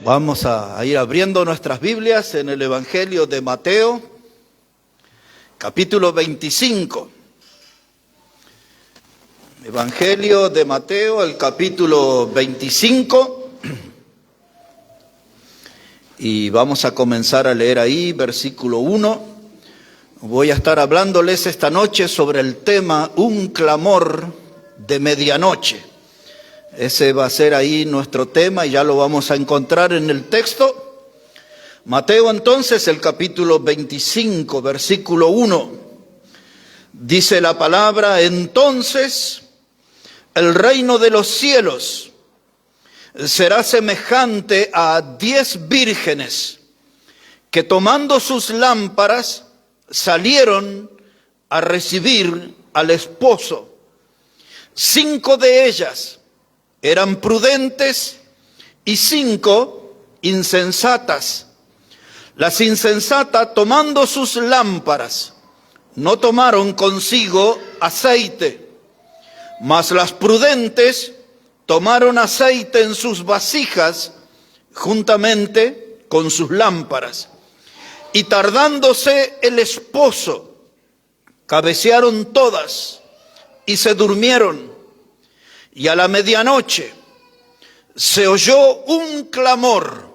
Vamos a ir abriendo nuestras Biblias en el Evangelio de Mateo, capítulo 25. Evangelio de Mateo, el capítulo 25. Y vamos a comenzar a leer ahí, versículo 1. Voy a estar hablándoles esta noche sobre el tema Un clamor de medianoche. Ese va a ser ahí nuestro tema y ya lo vamos a encontrar en el texto. Mateo entonces, el capítulo 25, versículo 1. Dice la palabra: entonces el reino de los cielos será semejante a 10 vírgenes que tomando sus lámparas salieron a recibir al esposo. 5 de ellas eran prudentes y 5 insensatas. Las insensatas, tomando sus lámparas, no tomaron consigo aceite, mas las prudentes tomaron aceite en sus vasijas juntamente con sus lámparas. Y tardándose el esposo, cabecearon todas y se durmieron. Y a la medianoche se oyó un clamor: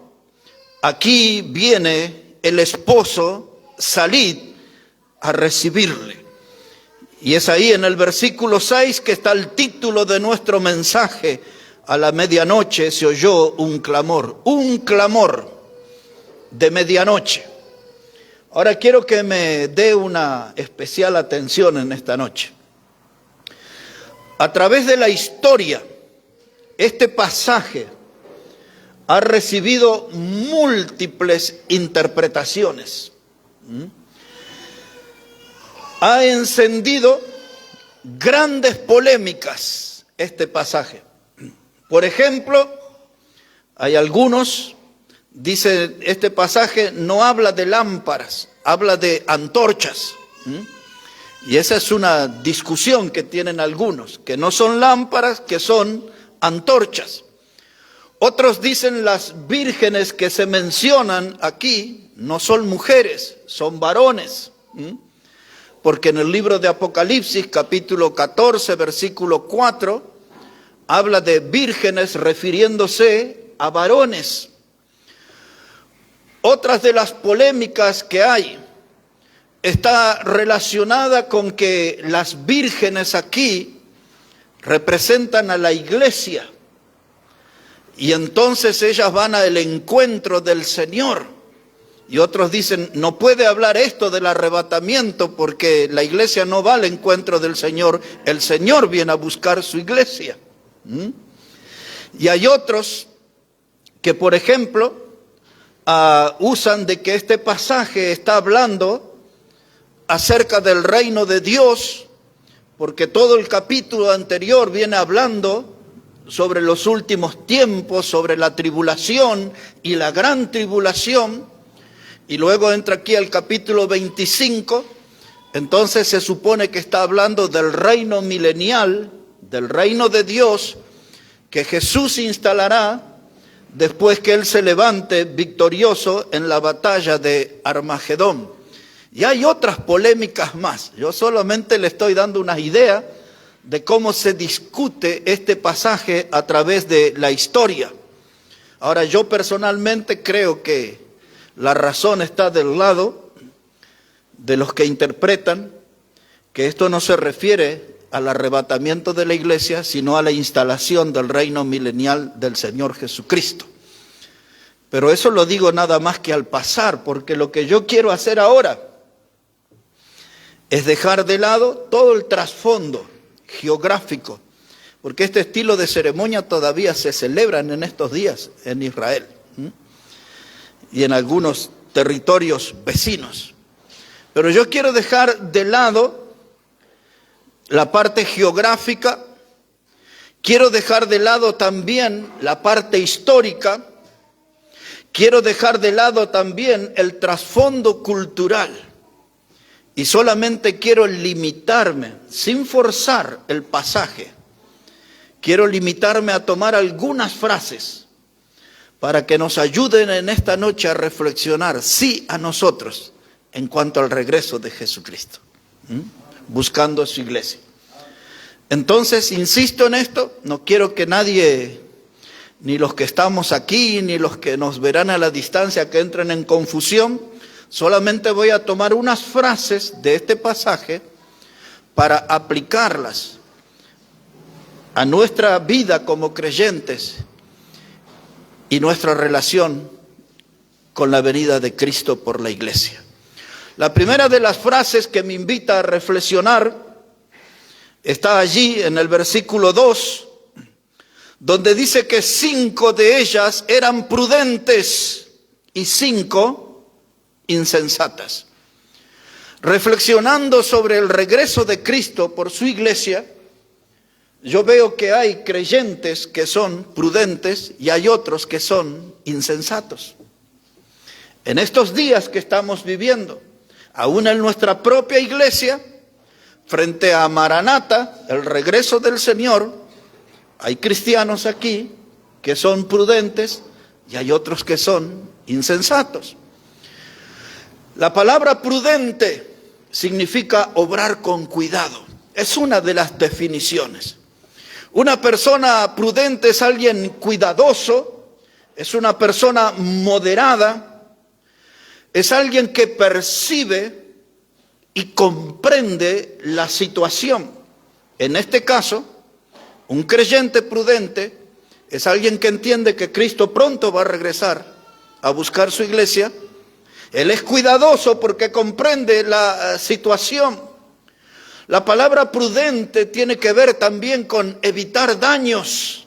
aquí viene el esposo, salid a recibirle. Y es ahí en el versículo 6 que está el título de nuestro mensaje. A la medianoche se oyó un clamor de medianoche. Ahora quiero que me dé una especial atención en esta noche. A través de la historia, este pasaje ha recibido múltiples interpretaciones. Ha encendido grandes polémicas este pasaje. Por ejemplo, hay algunos, dice este pasaje no habla de lámparas, habla de antorchas. Y esa es una discusión que tienen algunos, que no son lámparas, que son antorchas. Otros dicen las vírgenes que se mencionan aquí no son mujeres, son varones. Porque en el libro de Apocalipsis, capítulo 14, versículo 4, habla de vírgenes refiriéndose a varones. Otras de las polémicas que hay está relacionada con que las vírgenes aquí representan a la iglesia. Y entonces ellas van al encuentro del Señor. Y otros dicen, no puede hablar esto del arrebatamiento porque la iglesia no va al encuentro del Señor. El Señor viene a buscar su iglesia. Y hay otros que, por ejemplo, usan de que este pasaje está hablando acerca del reino de Dios, porque todo el capítulo anterior viene hablando sobre los últimos tiempos, sobre la tribulación y la gran tribulación, y luego entra aquí al capítulo 25, entonces se supone que está hablando del reino milenial, del reino de Dios, que Jesús instalará después que Él se levante victorioso en la batalla de Armagedón. Y hay otras polémicas más. Yo solamente le estoy dando una idea de cómo se discute este pasaje a través de la historia. Ahora, yo personalmente creo que la razón está del lado de los que interpretan que esto no se refiere al arrebatamiento de la iglesia, sino a la instalación del reino milenial del Señor Jesucristo. Pero eso lo digo nada más que al pasar, porque lo que yo quiero hacer ahora es dejar de lado todo el trasfondo geográfico, porque este estilo de ceremonia todavía se celebran en estos días en Israel y en algunos territorios vecinos. Pero yo quiero dejar de lado la parte geográfica, quiero dejar de lado también la parte histórica, quiero dejar de lado también el trasfondo cultural. Y solamente quiero limitarme, sin forzar el pasaje, quiero limitarme a tomar algunas frases para que nos ayuden en esta noche a reflexionar, sí, a nosotros, en cuanto al regreso de Jesucristo, buscando a su iglesia. Entonces, insisto en esto, no quiero que nadie, ni los que estamos aquí, ni los que nos verán a la distancia, que entren en confusión. Solamente voy a tomar unas frases de este pasaje para aplicarlas a nuestra vida como creyentes y nuestra relación con la venida de Cristo por la iglesia. La primera de las frases que me invita a reflexionar está allí en el versículo 2, donde dice que 5 de ellas eran prudentes y 5 insensatas. Reflexionando sobre el regreso de Cristo por su iglesia, yo veo que hay creyentes que son prudentes y hay otros que son insensatos. En estos días que estamos viviendo, aún en nuestra propia iglesia, frente a Maranata, el regreso del Señor, hay cristianos aquí que son prudentes y hay otros que son insensatos. La palabra prudente significa obrar con cuidado. Es una de las definiciones. Una persona prudente es alguien cuidadoso, es una persona moderada, es alguien que percibe y comprende la situación. En este caso, un creyente prudente es alguien que entiende que Cristo pronto va a regresar a buscar su iglesia. Él es cuidadoso porque comprende la situación. La palabra prudente tiene que ver también con evitar daños.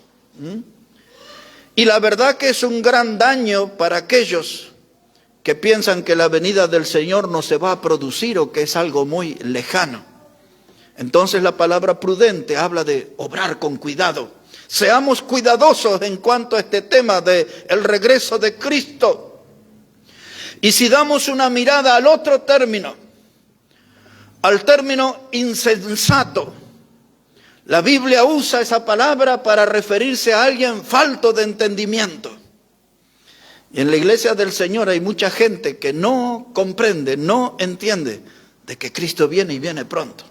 Y la verdad que es un gran daño para aquellos que piensan que la venida del Señor no se va a producir o que es algo muy lejano. Entonces la palabra prudente habla de obrar con cuidado. Seamos cuidadosos en cuanto a este tema del regreso de Cristo. Y si damos una mirada al otro término, al término insensato, la Biblia usa esa palabra para referirse a alguien falto de entendimiento. Y en la iglesia del Señor hay mucha gente que no comprende, no entiende de que Cristo viene y viene pronto.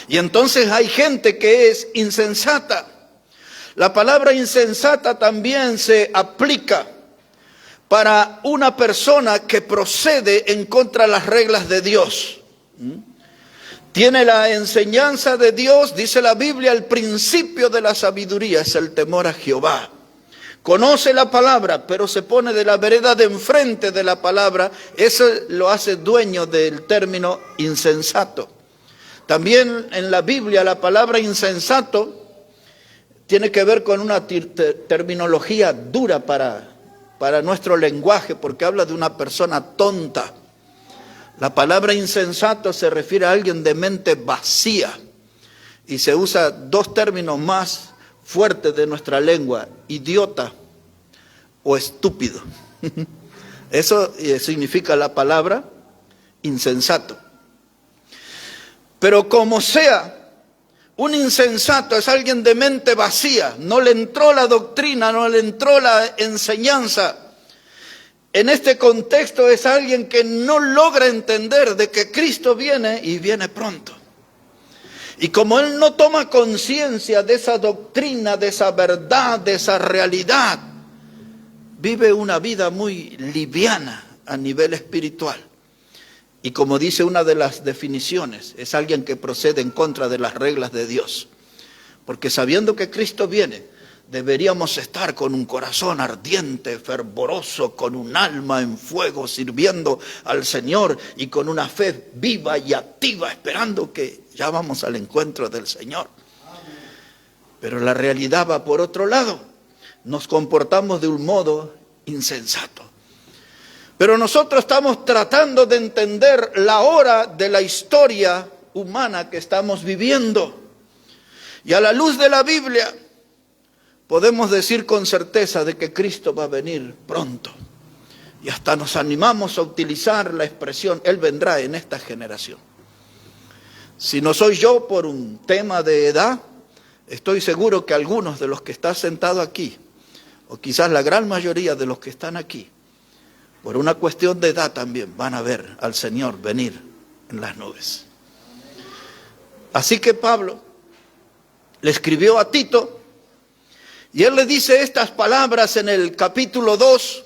Y entonces hay gente que es insensata. La palabra insensata también se aplica para una persona que procede en contra de las reglas de Dios. Tiene la enseñanza de Dios, dice la Biblia, el principio de la sabiduría es el temor a Jehová. Conoce la palabra, pero se pone de la vereda de enfrente de la palabra. Eso lo hace dueño del término insensato. También en la Biblia la palabra insensato tiene que ver con una terminología dura para nuestro lenguaje, porque habla de una persona tonta. La palabra insensato se refiere a alguien de mente vacía y se usa 2 términos más fuertes de nuestra lengua: idiota o estúpido. Eso significa la palabra insensato. Pero como sea, un insensato es alguien de mente vacía, no le entró la doctrina, no le entró la enseñanza. En este contexto es alguien que no logra entender de que Cristo viene y viene pronto. Y como él no toma conciencia de esa doctrina, de esa verdad, de esa realidad, vive una vida muy liviana a nivel espiritual. Y como dice una de las definiciones, es alguien que procede en contra de las reglas de Dios. Porque sabiendo que Cristo viene, deberíamos estar con un corazón ardiente, fervoroso, con un alma en fuego, sirviendo al Señor y con una fe viva y activa, esperando que ya vamos al encuentro del Señor. Pero la realidad va por otro lado. Nos comportamos de un modo insensato. Pero nosotros estamos tratando de entender la hora de la historia humana que estamos viviendo. Y a la luz de la Biblia podemos decir con certeza de que Cristo va a venir pronto. Y hasta nos animamos a utilizar la expresión, Él vendrá en esta generación. Si no soy yo por un tema de edad, estoy seguro que algunos de los que están sentados aquí, o quizás la gran mayoría de los que están aquí, por una cuestión de edad también, van a ver al Señor venir en las nubes. Así que Pablo le escribió a Tito, y él le dice estas palabras en el capítulo 2.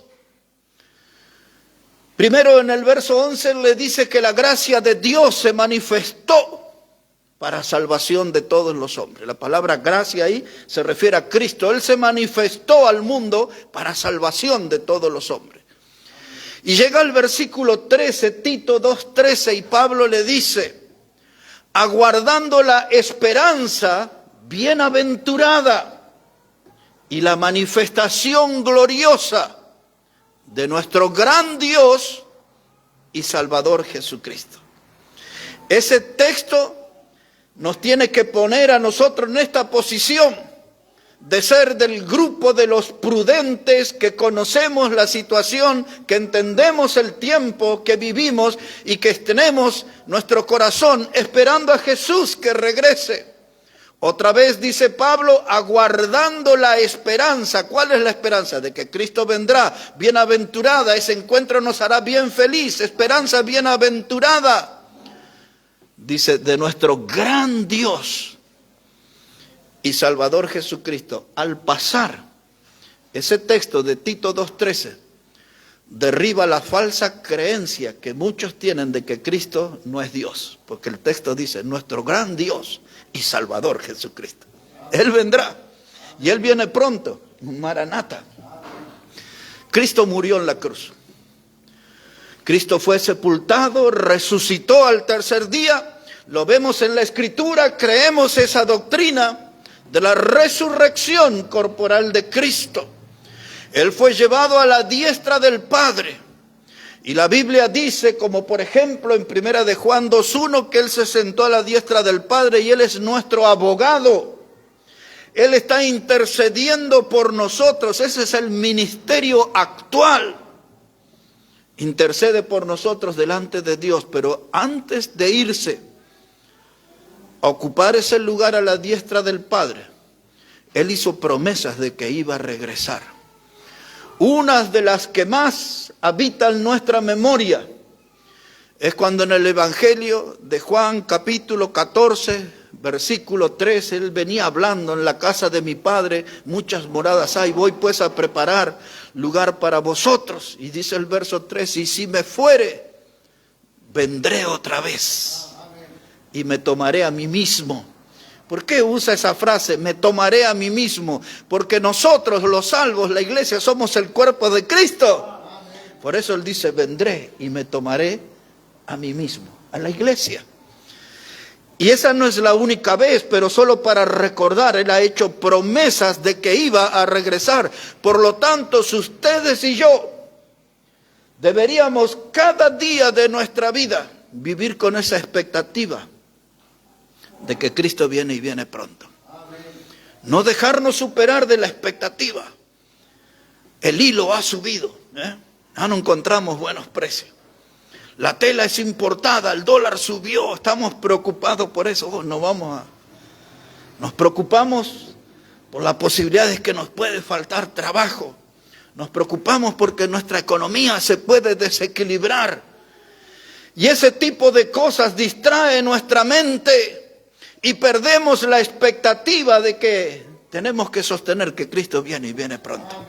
Primero en el verso 11 él le dice que la gracia de Dios se manifestó para salvación de todos los hombres. La palabra gracia ahí se refiere a Cristo. Él se manifestó al mundo para salvación de todos los hombres. Y llega el versículo 13, Tito 2:13, y Pablo le dice, aguardando la esperanza bienaventurada y la manifestación gloriosa de nuestro gran Dios y Salvador Jesucristo. Ese texto nos tiene que poner a nosotros en esta posición de ser del grupo de los prudentes que conocemos la situación, que entendemos el tiempo que vivimos y que tenemos nuestro corazón esperando a Jesús que regrese. Otra vez dice Pablo, aguardando la esperanza. ¿Cuál es la esperanza? De que Cristo vendrá. Bienaventurada, ese encuentro nos hará bien feliz. Esperanza bienaventurada. Dice, de nuestro gran Dios y Salvador Jesucristo. Al pasar ese texto de Tito 2:13, derriba la falsa creencia que muchos tienen de que Cristo no es Dios. Porque el texto dice, nuestro gran Dios y Salvador Jesucristo. Él vendrá y Él viene pronto. Maranata. Cristo murió en la cruz. Cristo fue sepultado, resucitó al tercer día. Lo vemos en la Escritura, creemos esa doctrina de la resurrección corporal de Cristo. Él fue llevado a la diestra del Padre. Y la Biblia dice, como por ejemplo en 1 de Juan 2:1, que Él se sentó a la diestra del Padre y Él es nuestro abogado. Él está intercediendo por nosotros. Ese es el ministerio actual. Intercede por nosotros delante de Dios, pero antes de irse a ocupar ese lugar a la diestra del Padre, Él hizo promesas de que iba a regresar. Unas de las que más habitan en nuestra memoria es cuando en el Evangelio de Juan capítulo 14, versículo 3, Él venía hablando, en la casa de mi Padre muchas moradas hay, voy pues a preparar lugar para vosotros. Y dice el verso 3, y si me fuere, vendré otra vez y me tomaré a mí mismo. ¿Por qué usa esa frase? Me tomaré a mí mismo. Porque nosotros, los salvos, la iglesia, somos el cuerpo de Cristo. Por eso Él dice, vendré y me tomaré a mí mismo, a la iglesia. Y esa no es la única vez, pero solo para recordar, Él ha hecho promesas de que iba a regresar. Por lo tanto, si ustedes y yo deberíamos cada día de nuestra vida vivir con esa expectativa de que Cristo viene y viene pronto. No dejarnos superar de la expectativa. El hilo ha subido, ya no encontramos buenos precios. La tela es importada, el dólar subió, estamos preocupados por eso. Nos preocupamos por la posibilidad de que nos puede faltar trabajo. Nos preocupamos porque nuestra economía se puede desequilibrar. Y ese tipo de cosas distrae nuestra mente. Y perdemos la expectativa de que tenemos que sostener que Cristo viene y viene pronto.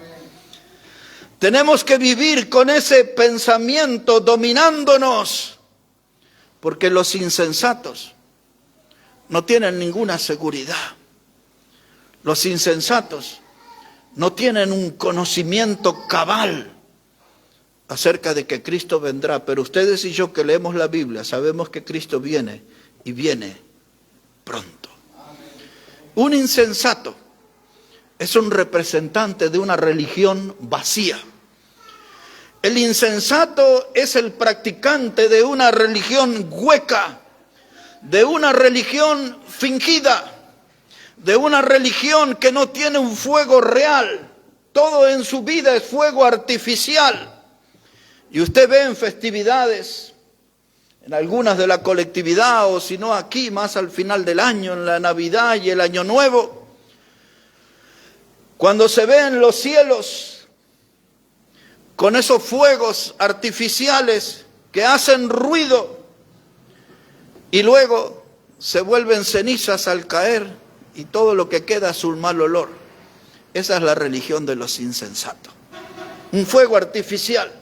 Tenemos que vivir con ese pensamiento dominándonos, porque los insensatos no tienen ninguna seguridad. Los insensatos no tienen un conocimiento cabal acerca de que Cristo vendrá. Pero ustedes y yo que leemos la Biblia sabemos que Cristo viene y viene pronto. Un insensato es un representante de una religión vacía. El insensato es el practicante de una religión hueca, de una religión fingida, de una religión que no tiene un fuego real. Todo en su vida es fuego artificial. Y usted ve en festividades, en algunas de la colectividad, o si no aquí, más al final del año, en la Navidad y el Año Nuevo, Cuando se ven los cielos con esos fuegos artificiales que hacen ruido y luego se vuelven cenizas al caer y todo lo que queda es un mal olor. Esa es la religión de los insensatos. Un fuego artificial.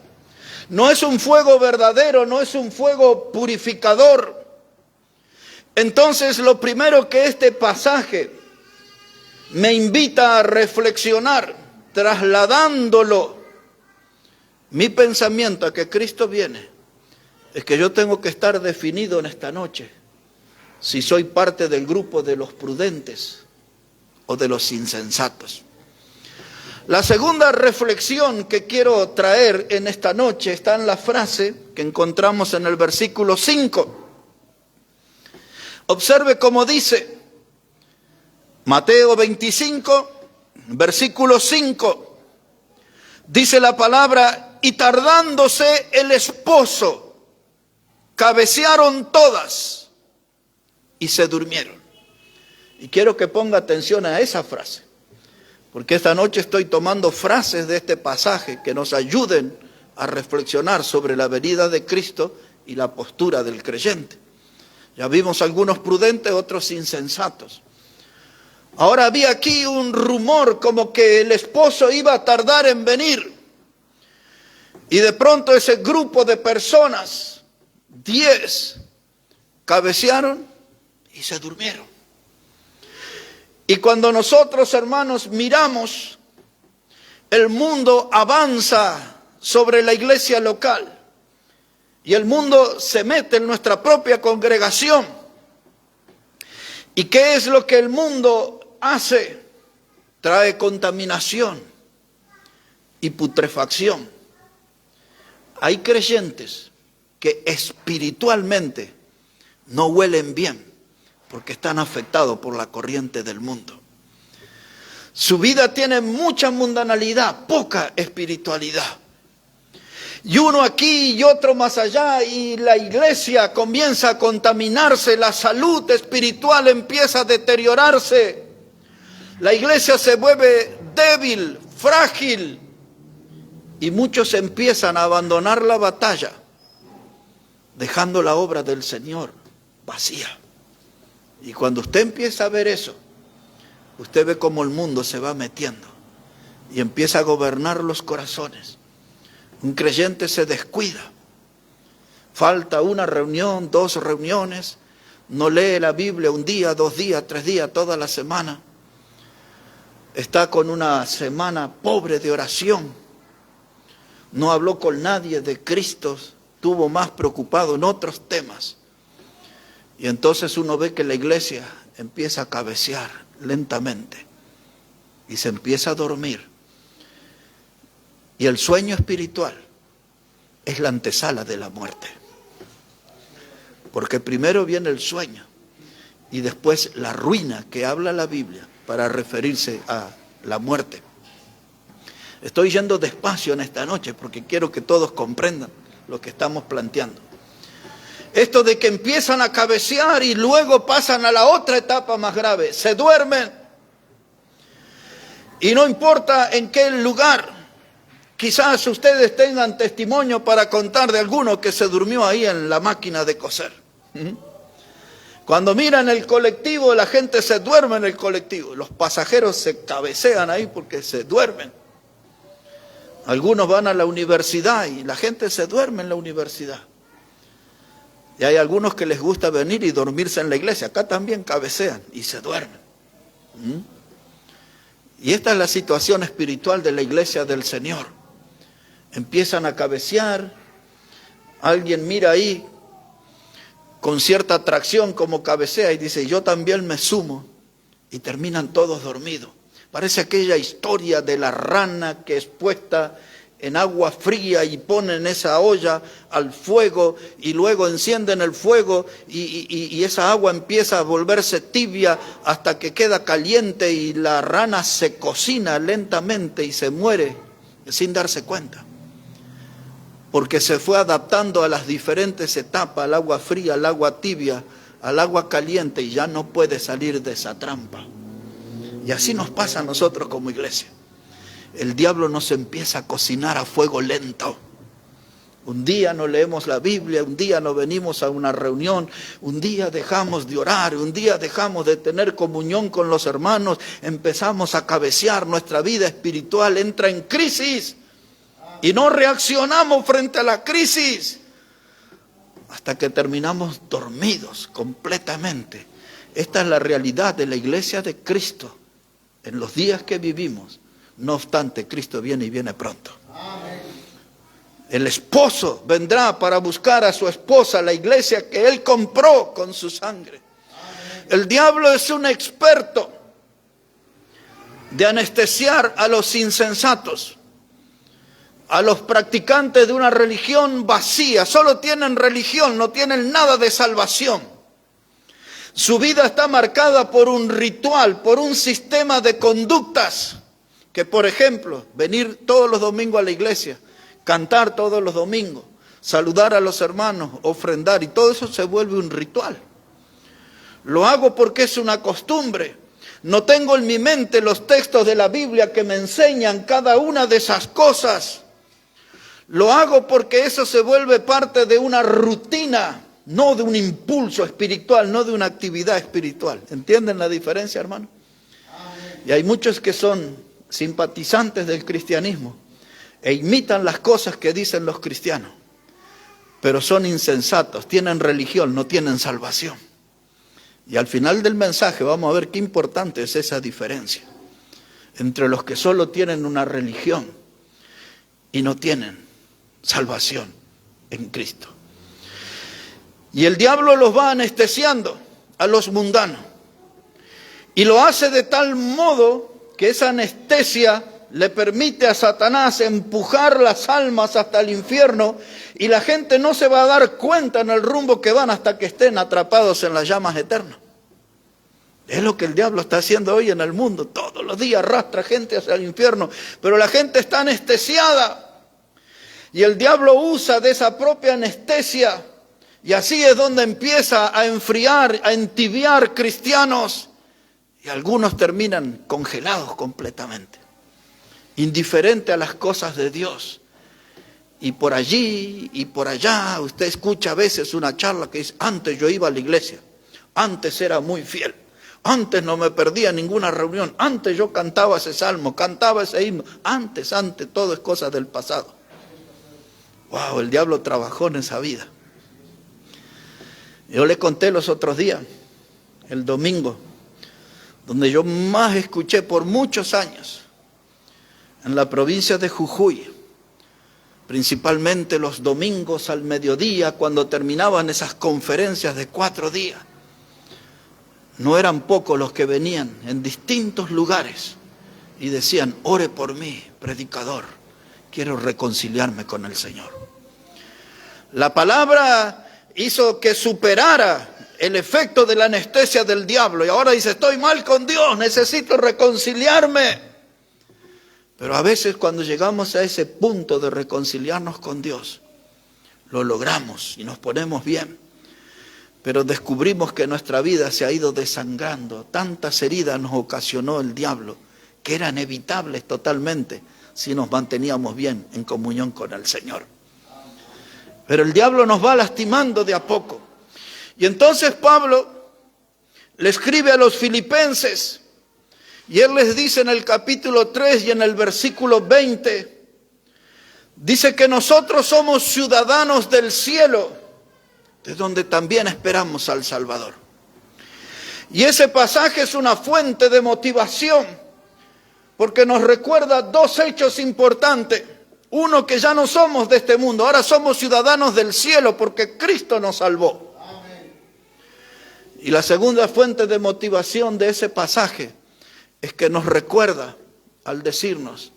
No es un fuego verdadero, no es un fuego purificador. Entonces, lo primero que este pasaje me invita a reflexionar, trasladándolo mi pensamiento a que Cristo viene, es que yo tengo que estar definido en esta noche si soy parte del grupo de los prudentes o de los insensatos. La segunda reflexión que quiero traer en esta noche está en la frase que encontramos en el versículo 5. Observe cómo dice Mateo 25, versículo 5. Dice la palabra: y tardándose el esposo, cabecearon todas y se durmieron. Y quiero que ponga atención a esa frase, porque esta noche estoy tomando frases de este pasaje que nos ayuden a reflexionar sobre la venida de Cristo y la postura del creyente. Ya vimos algunos prudentes, otros insensatos. Ahora había aquí un rumor como que el esposo iba a tardar en venir. Y de pronto ese grupo de personas, 10, cabecearon y se durmieron. Y cuando nosotros, hermanos, miramos, el mundo avanza sobre la iglesia local. Y el mundo se mete en nuestra propia congregación. ¿Y qué es lo que el mundo hace? Trae contaminación y putrefacción. Hay creyentes que espiritualmente no huelen bien porque están afectados por la corriente del mundo. Su vida tiene mucha mundanalidad, poca espiritualidad. Y uno aquí y otro más allá, y la iglesia comienza a contaminarse, la salud espiritual empieza a deteriorarse. La iglesia se vuelve débil, frágil, y muchos empiezan a abandonar la batalla, dejando la obra del Señor vacía. Y cuando usted empieza a ver eso, usted ve cómo el mundo se va metiendo y empieza a gobernar los corazones. Un creyente se descuida, falta una reunión, 2 reuniones, no lee la Biblia un día, 2 días, 3 días, toda la semana. Está con una semana pobre de oración, no habló con nadie de Cristo, estuvo más preocupado en otros temas. Y entonces uno ve que la iglesia empieza a cabecear lentamente y se empieza a dormir. Y el sueño espiritual es la antesala de la muerte. Porque primero viene el sueño y después la ruina que habla la Biblia para referirse a la muerte. Estoy yendo despacio en esta noche porque quiero que todos comprendan lo que estamos planteando. Esto de que empiezan a cabecear y luego pasan a la otra etapa más grave. Se duermen. Y no importa en qué lugar. Quizás ustedes tengan testimonio para contar de alguno que se durmió ahí en la máquina de coser. Cuando miran el colectivo, la gente se duerme en el colectivo. Los pasajeros se cabecean ahí porque se duermen. Algunos van a la universidad y la gente se duerme en la universidad. Y hay algunos que les gusta venir y dormirse en la iglesia. Acá también cabecean y se duermen. Y esta es la situación espiritual de la iglesia del Señor. Empiezan a cabecear. Alguien mira ahí con cierta atracción como cabecea y dice, yo también me sumo. Y terminan todos dormidos. Parece aquella historia de la rana que es puesta en agua fría y ponen esa olla al fuego y luego encienden el fuego y esa agua empieza a volverse tibia hasta que queda caliente y la rana se cocina lentamente y se muere sin darse cuenta. Porque se fue adaptando a las diferentes etapas, al agua fría, al agua tibia, al agua caliente y ya no puede salir de esa trampa. Y así nos pasa a nosotros como iglesia. El diablo nos empieza a cocinar a fuego lento. Un día no leemos la Biblia, un día no venimos a una reunión, un día dejamos de orar, un día dejamos de tener comunión con los hermanos, empezamos a cabecear, nuestra vida espiritual entra en crisis y no reaccionamos frente a la crisis hasta que terminamos dormidos completamente. Esta es la realidad de la iglesia de Cristo en los días que vivimos. No obstante, Cristo viene y viene pronto. El esposo vendrá para buscar a su esposa, la iglesia que él compró con su sangre. El diablo es un experto de anestesiar a los insensatos, a los practicantes de una religión vacía. Solo tienen religión, no tienen nada de salvación. Su vida está marcada por un ritual, por un sistema de conductas, que por ejemplo, venir todos los domingos a la iglesia, cantar todos los domingos, saludar a los hermanos, ofrendar, y todo eso se vuelve un ritual. Lo hago porque es una costumbre. No tengo en mi mente los textos de la Biblia que me enseñan cada una de esas cosas. Lo hago porque eso se vuelve parte de una rutina, no de un impulso espiritual, no de una actividad espiritual. ¿Entienden la diferencia, hermano? Y hay muchos que son simpatizantes del cristianismo e imitan las cosas que dicen los cristianos, pero son insensatos, tienen religión, no tienen salvación. Y al final del mensaje vamos a ver qué importante es esa diferencia entre los que solo tienen una religión y no tienen salvación en Cristo. Y el diablo los va anestesiando a los mundanos, y lo hace de tal modo que esa anestesia le permite a Satanás empujar las almas hasta el infierno, y la gente no se va a dar cuenta en el rumbo que van hasta que estén atrapados en las llamas eternas. Es lo que el diablo está haciendo hoy en el mundo. Todos los días arrastra gente hacia el infierno, pero la gente está anestesiada. Y el diablo usa de esa propia anestesia, y así es donde empieza a enfriar, a entibiar cristianos, y algunos terminan congelados completamente, indiferente a las cosas de Dios. Y por allí y por allá usted escucha a veces una charla que dice: antes yo iba a la iglesia, antes era muy fiel, antes no me perdía ninguna reunión, antes yo cantaba ese salmo, cantaba ese himno, antes, todo es cosa del pasado. Wow, el diablo trabajó en esa vida. Yo le conté los otros días, el domingo, donde yo más escuché por muchos años, en la provincia de Jujuy, principalmente los domingos al mediodía, cuando terminaban esas conferencias de 4 días. No eran pocos los que venían en distintos lugares y decían: ore por mí, predicador, quiero reconciliarme con el Señor. La palabra hizo que superara el efecto de la anestesia del diablo, y ahora dice: estoy mal con Dios, necesito reconciliarme. Pero a veces cuando llegamos a ese punto de reconciliarnos con Dios, lo logramos y nos ponemos bien, pero descubrimos que nuestra vida se ha ido desangrando. Tantas heridas nos ocasionó el diablo que eran evitables totalmente si nos manteníamos bien en comunión con el Señor. Pero el diablo nos va lastimando de a poco. Y entonces Pablo le escribe a los filipenses, y él les dice en el capítulo 3 y en el versículo 20, dice que nosotros somos ciudadanos del cielo, de donde también esperamos al Salvador. Y ese pasaje es una fuente de motivación, porque nos recuerda 2 hechos importantes. Uno, que ya no somos de este mundo, ahora somos ciudadanos del cielo porque Cristo nos salvó. Amén. Y la segunda fuente de motivación de ese pasaje es que nos recuerda al decirnos: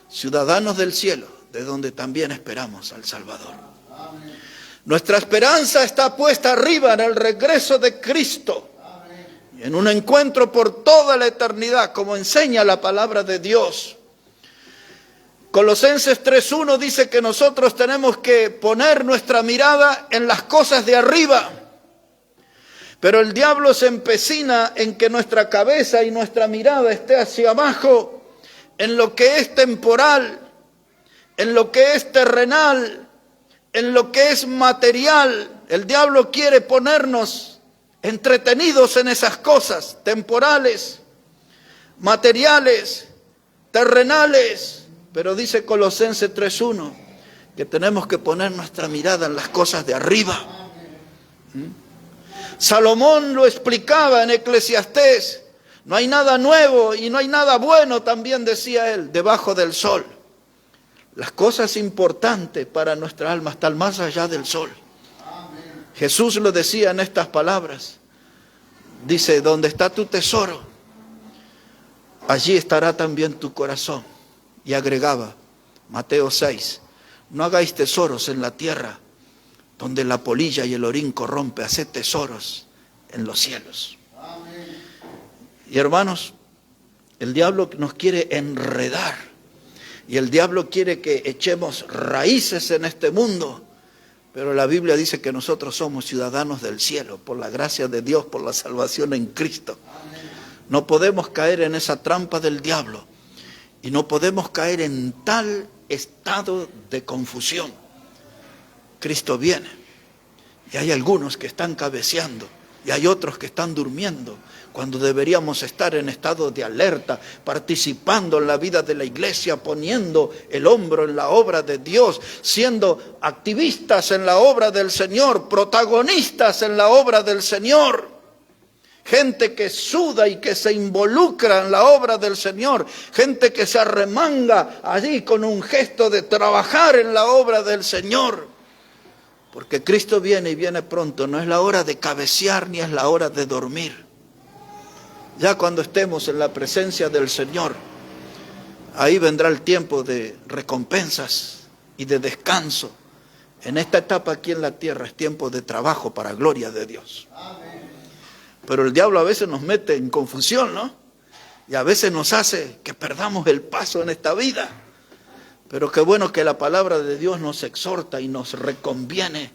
ciudadanos del cielo, de donde también esperamos al Salvador. Amén. Nuestra esperanza está puesta arriba en el regreso de Cristo. Amén. Y en un encuentro por toda la eternidad, como enseña la palabra de Dios. Colosenses 3:1 dice que nosotros tenemos que poner nuestra mirada en las cosas de arriba. Pero el diablo se empecina en que nuestra cabeza y nuestra mirada esté hacia abajo, en lo que es temporal, en lo que es terrenal, en lo que es material. El diablo quiere ponernos entretenidos en esas cosas temporales, materiales, terrenales. Pero dice Colosenses 3:1 que tenemos que poner nuestra mirada en las cosas de arriba. Salomón lo explicaba en Eclesiastés. No hay nada nuevo y no hay nada bueno, también decía él, debajo del sol. Las cosas importantes para nuestra alma están más allá del sol. Jesús lo decía en estas palabras. Dice, donde está tu tesoro, allí estará también tu corazón. Y agregaba, Mateo 6, no hagáis tesoros en la tierra, donde la polilla y el orín corrompe, haced tesoros en los cielos. Amén. Y hermanos, el diablo nos quiere enredar, y el diablo quiere que echemos raíces en este mundo, pero la Biblia dice que nosotros somos ciudadanos del cielo, por la gracia de Dios, por la salvación en Cristo. Amén. No podemos caer en esa trampa del diablo, y no podemos caer en tal estado de confusión. Cristo viene, y hay algunos que están cabeceando, y hay otros que están durmiendo, cuando deberíamos estar en estado de alerta, participando en la vida de la iglesia, poniendo el hombro en la obra de Dios, siendo activistas en la obra del Señor, protagonistas en la obra del Señor. Gente que suda y que se involucra en la obra del Señor, gente que se arremanga allí con un gesto de trabajar en la obra del Señor. Porque Cristo viene y viene pronto, no es la hora de cabecear ni es la hora de dormir. Ya cuando estemos en la presencia del Señor, ahí vendrá el tiempo de recompensas y de descanso. En esta etapa aquí en la tierra es tiempo de trabajo para gloria de Dios. Amén. Pero el diablo a veces nos mete en confusión, ¿no? Y a veces nos hace que perdamos el paso en esta vida. Pero qué bueno que la palabra de Dios nos exhorta y nos reconviene.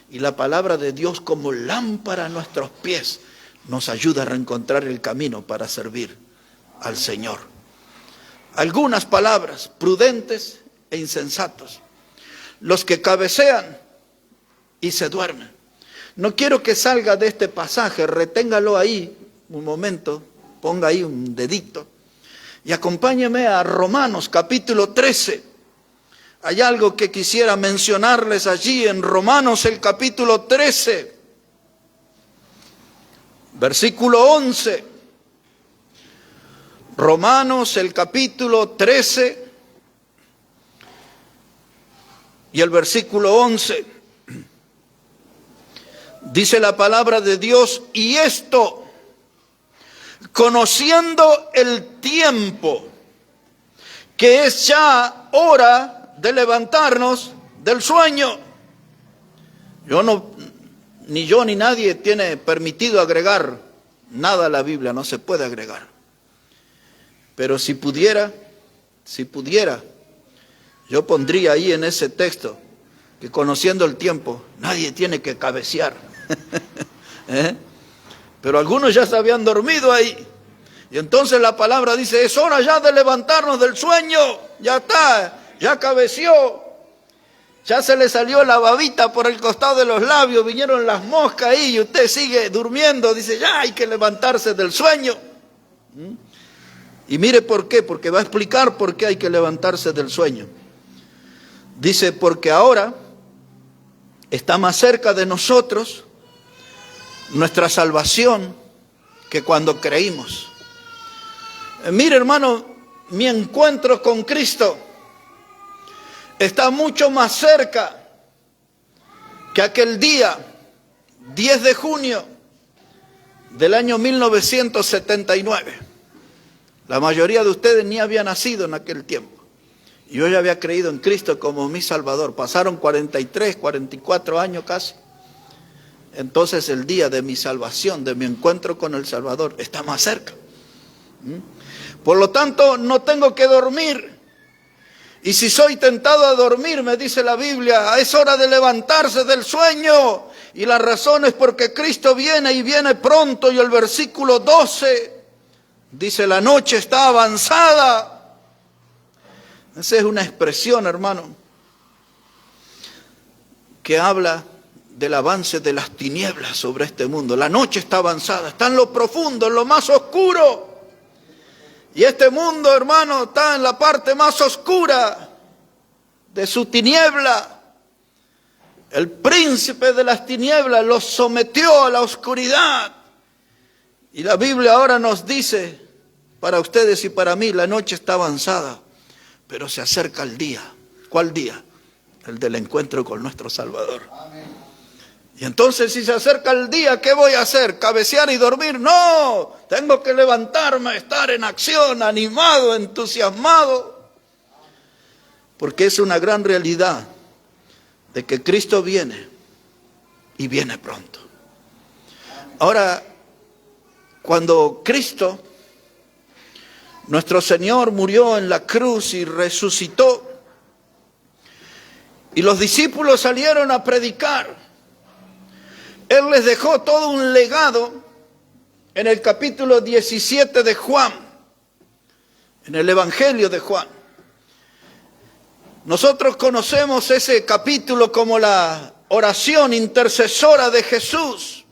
Y la palabra de Dios como lámpara a nuestros pies nos ayuda a reencontrar el camino para servir al Señor. Algunas palabras prudentes e insensatos. Los que cabecean y se duermen. No quiero que salga de este pasaje, reténgalo ahí un momento, ponga ahí un dedito y acompáñeme a Romanos capítulo 13. Hay algo que quisiera mencionarles allí en Romanos el capítulo 13, versículo 11. Romanos el capítulo 13 y el versículo 11. Dice la palabra de Dios, y esto, conociendo el tiempo, que es ya hora de levantarnos del sueño. Ni yo ni nadie tiene permitido agregar nada a la Biblia, no se puede agregar. Pero si pudiera, yo pondría ahí en ese texto que conociendo el tiempo, nadie tiene que cabecear. Pero algunos ya se habían dormido ahí. Y entonces la palabra dice, es hora ya de levantarnos del sueño. Ya está, ya cabeció. Ya se le salió la babita por el costado de los labios, vinieron las moscas ahí y usted sigue durmiendo. Dice, ya hay que levantarse del sueño. Y mire por qué, porque va a explicar por qué hay que levantarse del sueño. Dice, porque ahora está más cerca de nosotros nuestra salvación que cuando creímos. Mire, hermano, mi encuentro con Cristo está mucho más cerca que aquel día 10 de junio del año 1979. La mayoría de ustedes ni había nacido en aquel tiempo. Yo ya había creído en Cristo como mi Salvador. Pasaron 43, 44 años casi. Entonces el día de mi salvación, de mi encuentro con el Salvador, está más cerca. Por lo tanto, no tengo que dormir. Y si soy tentado a dormir, me dice la Biblia, es hora de levantarse del sueño Y la razón es porque Cristo viene y viene pronto. Y el versículo 12 dice, la noche está avanzada. Esa es una expresión, hermano, que habla del avance de las tinieblas sobre este mundo. La noche está avanzada, está en lo profundo, en lo más oscuro. Y este mundo, hermano, está en la parte más oscura de su tiniebla. El príncipe de las tinieblas los sometió a la oscuridad. Y la Biblia ahora nos dice, para ustedes y para mí, la noche está avanzada, pero se acerca el día. ¿Cuál día? El del encuentro con nuestro Salvador. Amén. Y entonces, si se acerca el día, ¿qué voy a hacer? ¿Cabecear y dormir? No, tengo que levantarme, estar en acción, animado, entusiasmado. Porque es una gran realidad de que Cristo viene y viene pronto. Ahora, cuando Cristo, nuestro Señor, murió en la cruz y resucitó, y los discípulos salieron a predicar, Él les dejó todo un legado en el capítulo 17 de Juan, en el Evangelio de Juan. Nosotros conocemos ese capítulo como la oración intercesora de Jesús.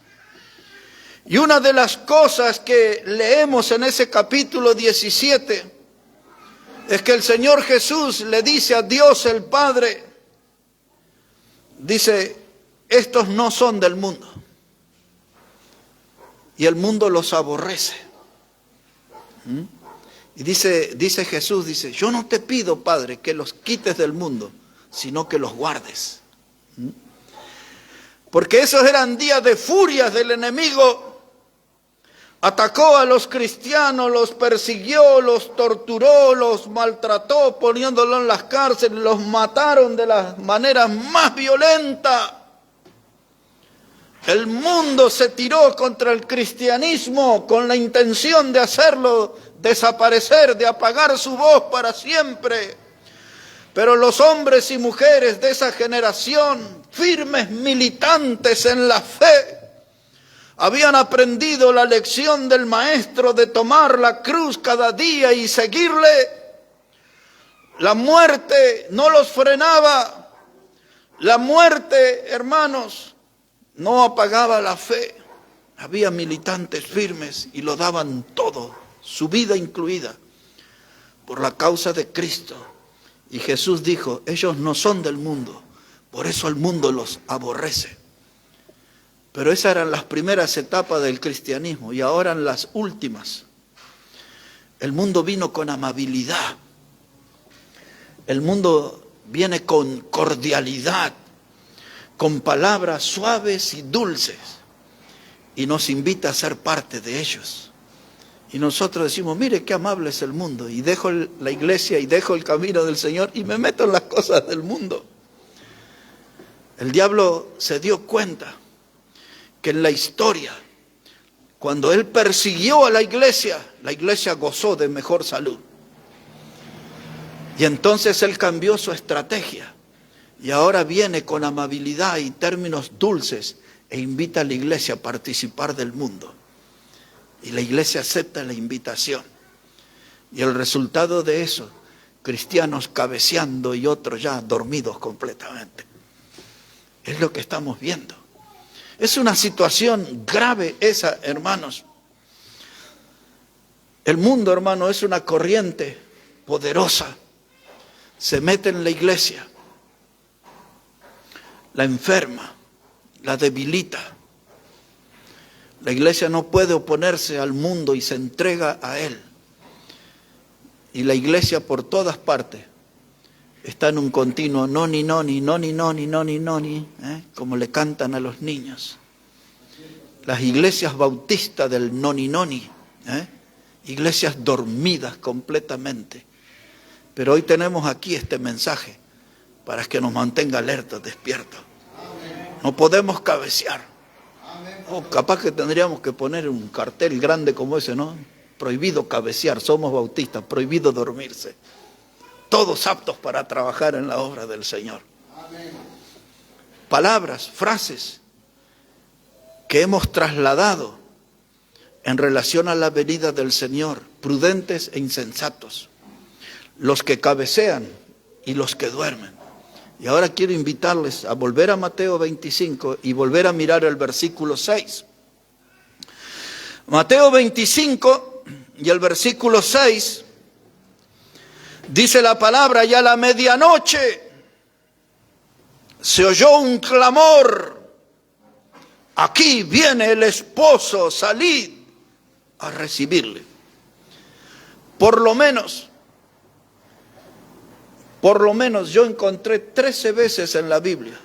Y una de las cosas que leemos en ese capítulo 17 es que el Señor Jesús le dice a Dios el Padre, dice, estos no son del mundo, y el mundo los aborrece. Y dice Jesús, dice, yo no te pido, Padre, que los quites del mundo, sino que los guardes. Porque esos eran días de furias del enemigo. Atacó a los cristianos, los persiguió, los torturó, los maltrató, poniéndolos en las cárceles, los mataron de las maneras más violentas. El mundo se tiró contra el cristianismo con la intención de hacerlo desaparecer, de apagar su voz para siempre. Pero los hombres y mujeres de esa generación, firmes militantes en la fe, habían aprendido la lección del Maestro de tomar la cruz cada día y seguirle. La muerte no los frenaba. La muerte, hermanos, no apagaba la fe. Había militantes firmes y lo daban todo, su vida incluida, por la causa de Cristo. Y Jesús dijo, ellos no son del mundo, por eso el mundo los aborrece. Pero esas eran las primeras etapas del cristianismo y ahora en las últimas. El mundo vino con amabilidad. El mundo viene con cordialidad, con palabras suaves y dulces, y nos invita a ser parte de ellos. Y nosotros decimos, mire qué amable es el mundo, y dejo la iglesia y dejo el camino del Señor y me meto en las cosas del mundo. El diablo se dio cuenta que en la historia, cuando él persiguió a la iglesia gozó de mejor salud. Y entonces él cambió su estrategia. Y ahora viene con amabilidad y términos dulces e invita a la iglesia a participar del mundo. Y la iglesia acepta la invitación. Y el resultado de eso, cristianos cabeceando y otros ya dormidos completamente. Es lo que estamos viendo. Es una situación grave esa, hermanos. El mundo, hermano, es una corriente poderosa. Se mete en la iglesia, la enferma, la debilita. La iglesia no puede oponerse al mundo y se entrega a él. Y la iglesia por todas partes está en un continuo noni, noni, noni, noni, noni, noni, como le cantan a los niños. Las iglesias bautistas del noni, noni, iglesias dormidas completamente. Pero hoy tenemos aquí este mensaje para que nos mantenga alertas, despiertos. No podemos cabecear. Capaz que tendríamos que poner un cartel grande como ese, ¿no? Prohibido cabecear, somos bautistas, prohibido dormirse. Todos aptos para trabajar en la obra del Señor. Palabras, frases que hemos trasladado en relación a la venida del Señor, prudentes e insensatos, los que cabecean y los que duermen. Y ahora quiero invitarles a volver a Mateo 25 y volver a mirar el versículo 6. Mateo 25 y el versículo 6 dice la palabra: y a la medianoche se oyó un clamor: aquí viene el esposo, salid a recibirle. Por lo menos yo encontré 13 veces en la Biblia,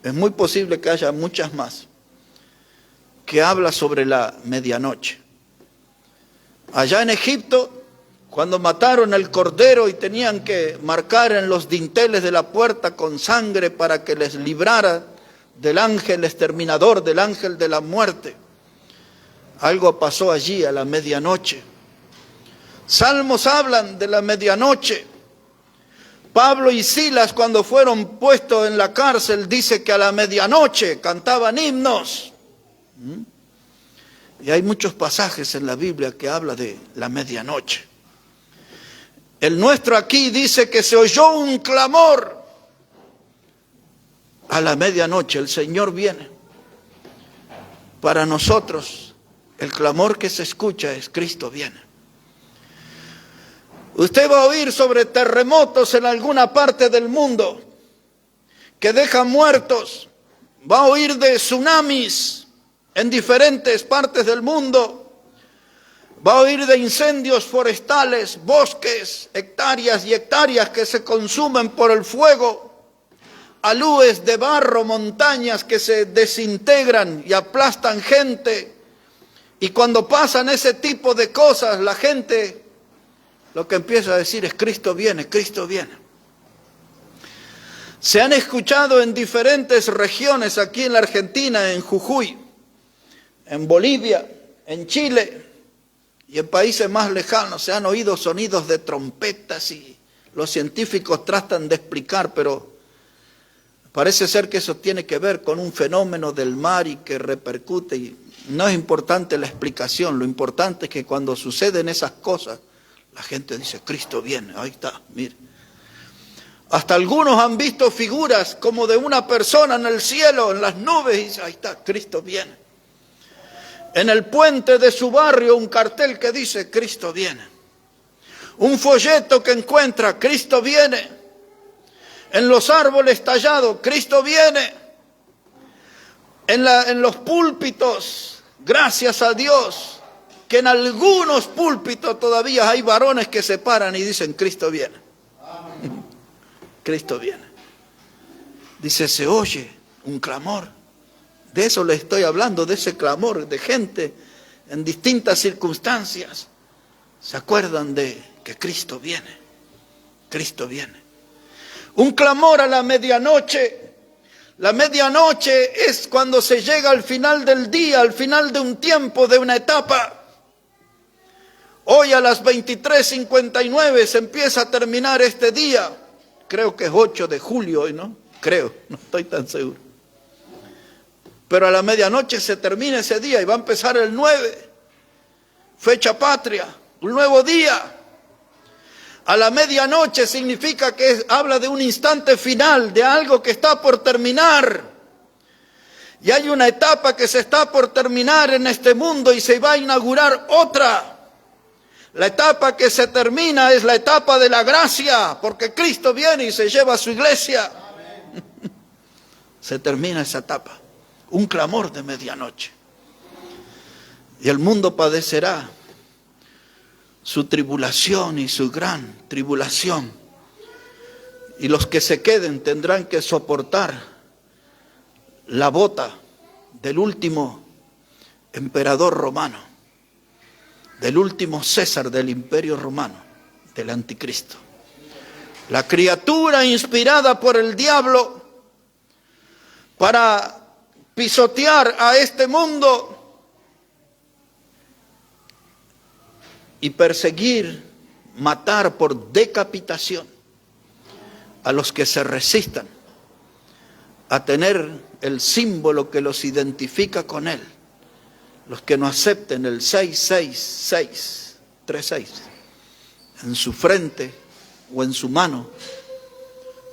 es muy posible que haya muchas más, que habla sobre la medianoche. Allá en Egipto, cuando mataron al cordero y tenían que marcar en los dinteles de la puerta con sangre para que les librara del ángel exterminador, del ángel de la muerte, algo pasó allí a la medianoche. Salmos hablan de la medianoche. Pablo y Silas, cuando fueron puestos en la cárcel, dice que a la medianoche cantaban himnos. Y hay muchos pasajes en la Biblia que habla de la medianoche. El nuestro aquí dice que se oyó un clamor. A la medianoche el Señor viene. Para nosotros, el clamor que se escucha es: Cristo viene. Usted va a oír sobre terremotos en alguna parte del mundo que dejan muertos. Va a oír de tsunamis en diferentes partes del mundo. Va a oír de incendios forestales, bosques, hectáreas y hectáreas que se consumen por el fuego. Alúes de barro, montañas que se desintegran y aplastan gente. Y cuando pasan ese tipo de cosas, la gente lo que empieza a decir es: Cristo viene, Cristo viene. Se han escuchado en diferentes regiones, aquí en la Argentina, en Jujuy, en Bolivia, en Chile y en países más lejanos, se han oído sonidos de trompetas y los científicos tratan de explicar, pero parece ser que eso tiene que ver con un fenómeno del mar y que repercute, y no es importante la explicación, lo importante es que cuando suceden esas cosas, la gente dice: Cristo viene, ahí está, mire. Hasta algunos han visto figuras como de una persona en el cielo, en las nubes, y dice: ahí está, Cristo viene. En el puente de su barrio un cartel que dice: Cristo viene. Un folleto que encuentra: Cristo viene. En los árboles tallados: Cristo viene. En los púlpitos, gracias a Dios, que en algunos púlpitos todavía hay varones que se paran y dicen: Cristo viene. Cristo viene. Dice: se oye un clamor. De eso le estoy hablando, de ese clamor de gente en distintas circunstancias. ¿Se acuerdan de que Cristo viene? Cristo viene. Un clamor a la medianoche. La medianoche es cuando se llega al final del día, al final de un tiempo, de una etapa. Hoy a las 23:59 se empieza a terminar este día. Creo que es 8 de julio hoy, ¿no? Creo, no estoy tan seguro. Pero a la medianoche se termina ese día y va a empezar el 9. Fecha patria, un nuevo día. A la medianoche significa que habla de un instante final, de algo que está por terminar. Y hay una etapa que se está por terminar en este mundo y se va a inaugurar otra. La etapa que se termina es la etapa de la gracia, porque Cristo viene y se lleva a su iglesia. Se termina esa etapa. Un clamor de medianoche. Y el mundo padecerá su tribulación y su gran tribulación. Y los que se queden tendrán que soportar la bota del último emperador romano, del último César del Imperio Romano, del Anticristo. La criatura inspirada por el diablo para pisotear a este mundo y perseguir, matar por decapitación a los que se resistan a tener el símbolo que los identifica con Él. Los que no acepten el 666, 36, en su frente o en su mano,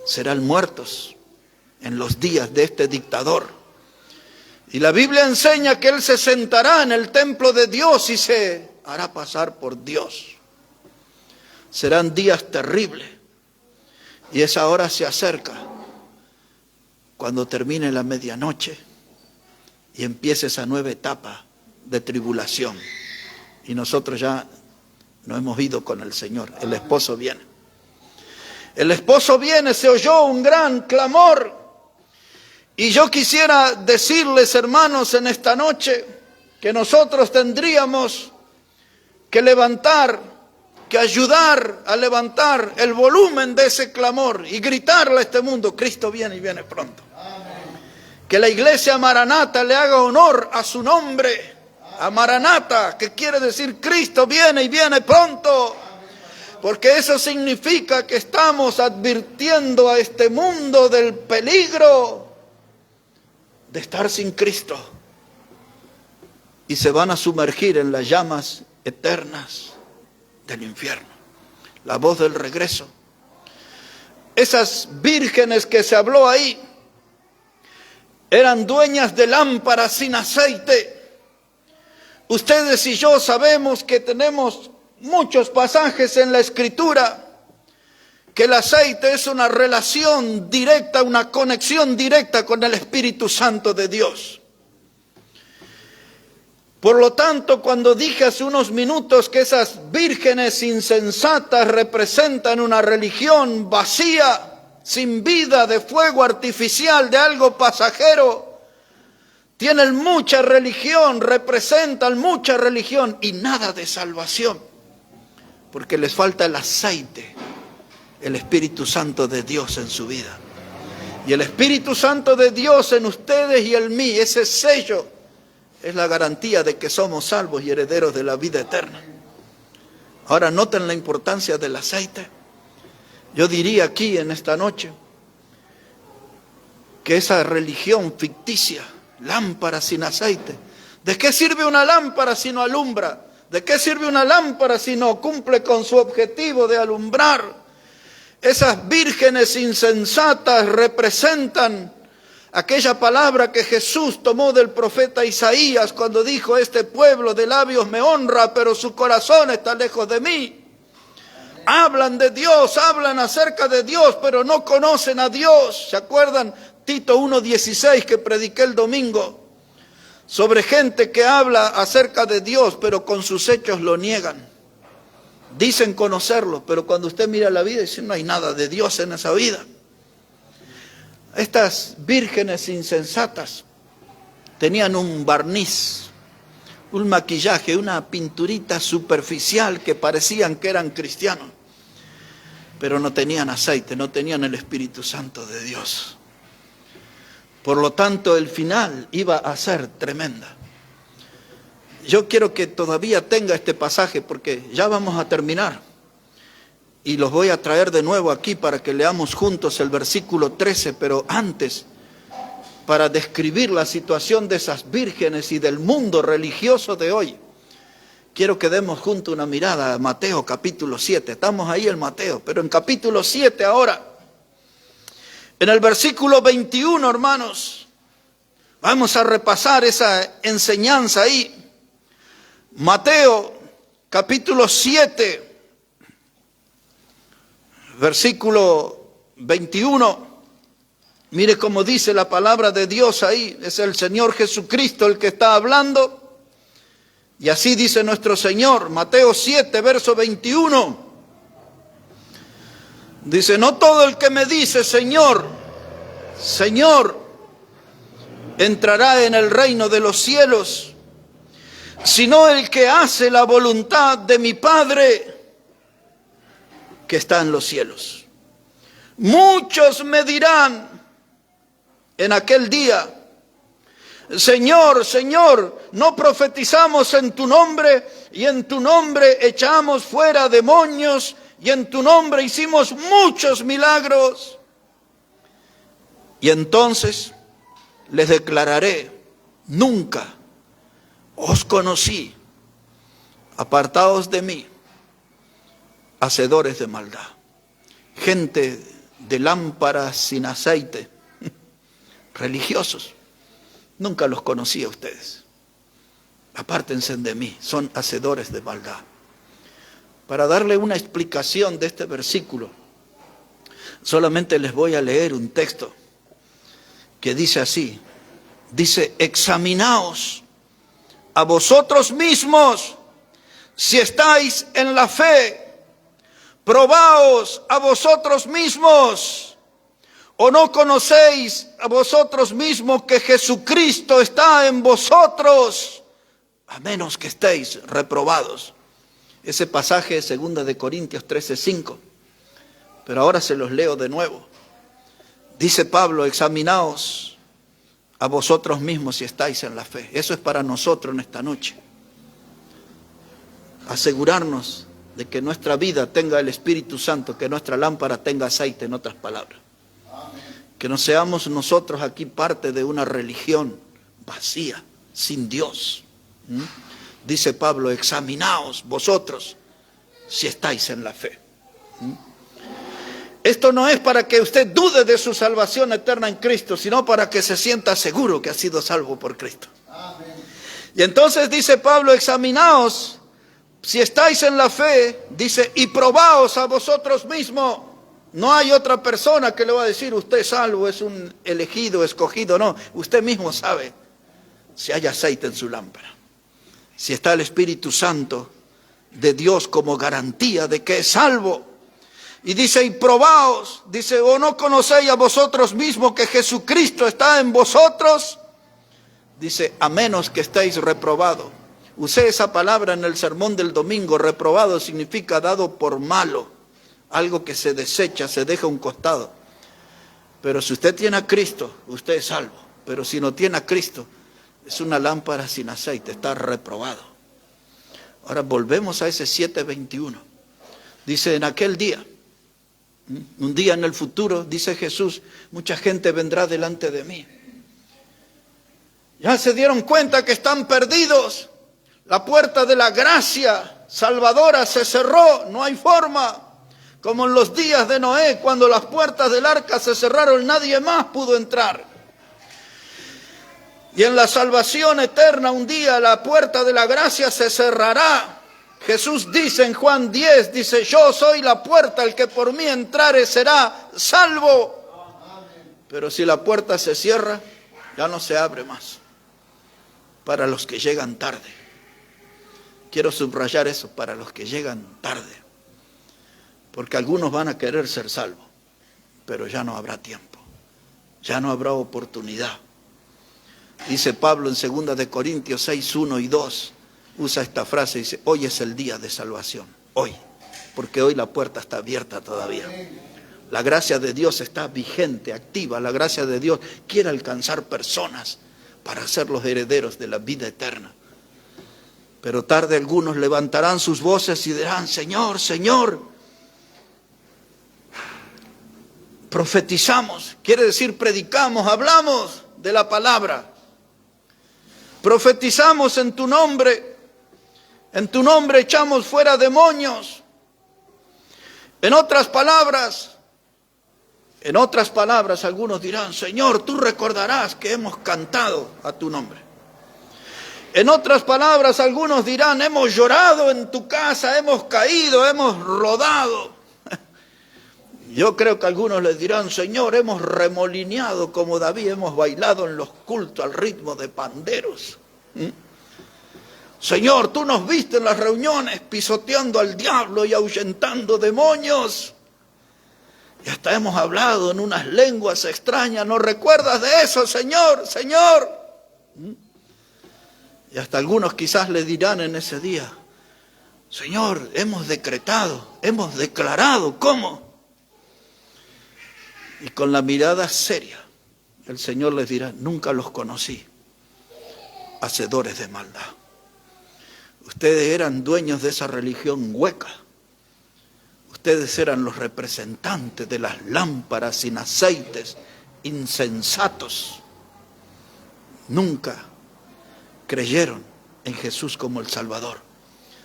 serán muertos en los días de este dictador. Y la Biblia enseña que Él se sentará en el templo de Dios y se hará pasar por Dios. Serán días terribles. Y esa hora se acerca, cuando termine la medianoche y empiece esa nueva etapa de tribulación. Y nosotros ya no hemos ido con el Señor. El esposo viene. El esposo viene, se oyó un gran clamor. Y yo quisiera decirles, hermanos, en esta noche, que nosotros tendríamos que levantar, que ayudar a levantar el volumen de ese clamor y gritarle a este mundo: Cristo viene y viene pronto. Que la iglesia Maranata le haga honor a su nombre, a Maranata, que quiere decir Cristo viene y viene pronto. Porque eso significa que estamos advirtiendo a este mundo del peligro de estar sin Cristo. Y se van a sumergir en las llamas eternas del infierno. La voz del regreso. Esas vírgenes que se habló ahí eran dueñas de lámparas sin aceite. Ustedes y yo sabemos que tenemos muchos pasajes en la Escritura que el aceite es una relación directa, una conexión directa con el Espíritu Santo de Dios. Por lo tanto, cuando dije hace unos minutos que esas vírgenes insensatas representan una religión vacía, sin vida, de fuego artificial, de algo pasajero, tienen mucha religión, representan mucha religión y nada de salvación, porque les falta el aceite, el Espíritu Santo de Dios en su vida. Y el Espíritu Santo de Dios en ustedes y en mí, ese sello, es la garantía de que somos salvos y herederos de la vida eterna. Ahora noten la importancia del aceite. Yo diría aquí en esta noche que esa religión ficticia, lámpara sin aceite, ¿de qué sirve una lámpara si no alumbra? ¿De qué sirve una lámpara si no cumple con su objetivo de alumbrar? Esas vírgenes insensatas representan aquella palabra que Jesús tomó del profeta Isaías cuando dijo: este pueblo de labios me honra, pero su corazón está lejos de mí. Hablan de Dios, hablan acerca de Dios, pero no conocen a Dios. ¿Se acuerdan? Tito 1:16 que prediqué el domingo, sobre gente que habla acerca de Dios, pero con sus hechos lo niegan. Dicen conocerlo, pero cuando usted mira la vida, dice: no hay nada de Dios en esa vida. Estas vírgenes insensatas tenían un barniz, un maquillaje, una pinturita superficial que parecían que eran cristianos, pero no tenían aceite, no tenían el Espíritu Santo de Dios. Por lo tanto, el final iba a ser tremenda. Yo quiero que todavía tenga este pasaje porque ya vamos a terminar. Y los voy a traer de nuevo aquí para que leamos juntos el versículo 13, pero antes, para describir la situación de esas vírgenes y del mundo religioso de hoy, quiero que demos juntos una mirada a Mateo capítulo 7. Estamos ahí en Mateo, pero en capítulo 7 ahora, en el versículo 21, hermanos, vamos a repasar esa enseñanza ahí. Mateo capítulo 7. Versículo 21, mire cómo dice la palabra de Dios ahí, es el Señor Jesucristo el que está hablando, y así dice nuestro Señor, Mateo 7, verso 21, dice: no todo el que me dice Señor, Señor, entrará en el reino de los cielos, sino el que hace la voluntad de mi Padre que está en los cielos. Muchos me dirán en aquel día: Señor, Señor, ¿no profetizamos en tu nombre? Y en tu nombre echamos fuera demonios, y en tu nombre hicimos muchos milagros. Y entonces les declararé, nunca os conocí, apartaos de mí, hacedores de maldad. Gente de lámparas sin aceite, religiosos, nunca los conocí a ustedes. Apártense de mí, son hacedores de maldad. Para darle una explicación de este versículo, solamente les voy a leer un texto que dice así, dice, examinaos a vosotros mismos si estáis en la fe, probaos a vosotros mismos, o no conocéis a vosotros mismos que Jesucristo está en vosotros, a menos que estéis reprobados. Ese pasaje es 2 de Corintios 13:5, pero ahora se los leo de nuevo. Dice Pablo, examinaos a vosotros mismos si estáis en la fe. Eso es para nosotros en esta noche. Asegurarnos de que nuestra vida tenga el Espíritu Santo, que nuestra lámpara tenga aceite, en otras palabras. Que no seamos nosotros aquí parte de una religión vacía, sin Dios. Dice Pablo, examinaos vosotros si estáis en la fe. Esto no es para que usted dude de su salvación eterna en Cristo, sino para que se sienta seguro que ha sido salvo por Cristo. Y entonces dice Pablo, examinaos si estáis en la fe, dice, y probaos a vosotros mismos. No hay otra persona que le va a decir, usted es salvo, es un elegido, escogido. No, usted mismo sabe si hay aceite en su lámpara. Si está el Espíritu Santo de Dios como garantía de que es salvo. Y dice, y probaos, dice, o no conocéis a vosotros mismos que Jesucristo está en vosotros. Dice, a menos que estéis reprobados. Usé esa palabra en el sermón del domingo. Reprobado significa dado por malo. Algo que se desecha, se deja a un costado. Pero si usted tiene a Cristo, usted es salvo. Pero si no tiene a Cristo, es una lámpara sin aceite, está reprobado. Ahora volvemos a ese 7:21. Dice, en aquel día, un día en el futuro, dice Jesús, mucha gente vendrá delante de mí. Ya se dieron cuenta que están perdidos. La puerta de la gracia salvadora se cerró, no hay forma. Como en los días de Noé, cuando las puertas del arca se cerraron, nadie más pudo entrar. Y en la salvación eterna, un día la puerta de la gracia se cerrará. Jesús dice en Juan 10, dice, yo soy la puerta, el que por mí entrare será salvo. Pero si la puerta se cierra, ya no se abre más. Para los que llegan tarde. Quiero subrayar eso, para los que llegan tarde. Porque algunos van a querer ser salvos, pero ya no habrá tiempo, ya no habrá oportunidad. Dice Pablo en 2 de Corintios 6, 1 y 2, usa esta frase, dice, hoy es el día de salvación, hoy, porque hoy la puerta está abierta todavía. La gracia de Dios está vigente, activa, la gracia de Dios quiere alcanzar personas para ser los herederos de la vida eterna. Pero tarde algunos levantarán sus voces y dirán, Señor, Señor, profetizamos, quiere decir predicamos, hablamos de la palabra. Profetizamos en tu nombre echamos fuera demonios. En otras palabras, algunos dirán, Señor, tú recordarás que hemos cantado a tu nombre. En otras palabras, algunos dirán, hemos llorado en tu casa, hemos caído, hemos rodado. Yo creo que algunos les dirán, Señor, hemos remolineado como David, hemos bailado en los cultos al ritmo de panderos. Señor, tú nos viste en las reuniones pisoteando al diablo y ahuyentando demonios. Y hasta hemos hablado en unas lenguas extrañas. ¿No recuerdas de eso, Señor? Señor. Y hasta algunos quizás le dirán en ese día, Señor, hemos decretado, hemos declarado, ¿cómo? Y con la mirada seria, el Señor les dirá, nunca los conocí, hacedores de maldad. Ustedes eran dueños de esa religión hueca. Ustedes eran los representantes de las lámparas sin aceites, insensatos. nunca creyeron en Jesús como el Salvador.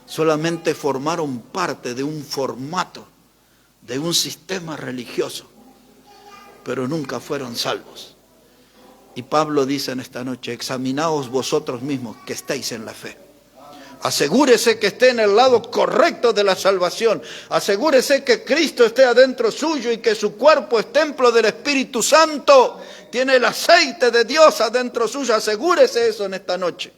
Solamente formaron parte de un formato, de un sistema religioso, pero nunca fueron salvos. Y Pablo dice en esta noche, examinaos vosotros mismos que estáis en la fe. Asegúrese que esté en el lado correcto de la salvación. Asegúrese que Cristo esté adentro suyo y que su cuerpo es templo del Espíritu Santo. Tiene el aceite de Dios adentro suyo. Asegúrese eso en esta noche.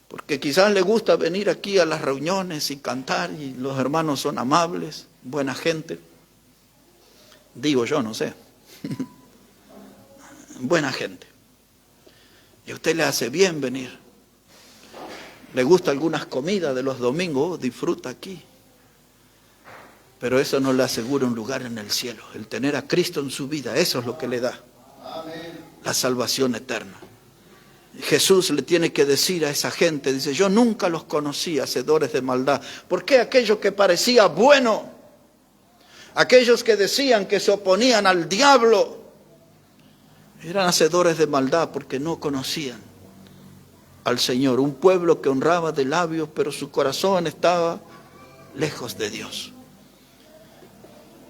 Porque quizás le gusta venir aquí a las reuniones y cantar y los hermanos son amables, buena gente. Digo yo, no sé. Buena gente. Y a usted le hace bien venir. Le gusta algunas comidas de los domingos, disfruta aquí. Pero eso no le asegura un lugar en el cielo. El tener a Cristo en su vida, eso es lo que le da la salvación eterna. Jesús le tiene que decir a esa gente, dice, yo nunca los conocí, hacedores de maldad. ¿Por qué aquellos que parecía bueno, aquellos que decían que se oponían al diablo, eran hacedores de maldad porque no conocían al Señor? Un pueblo que honraba de labios, pero su corazón estaba lejos de Dios.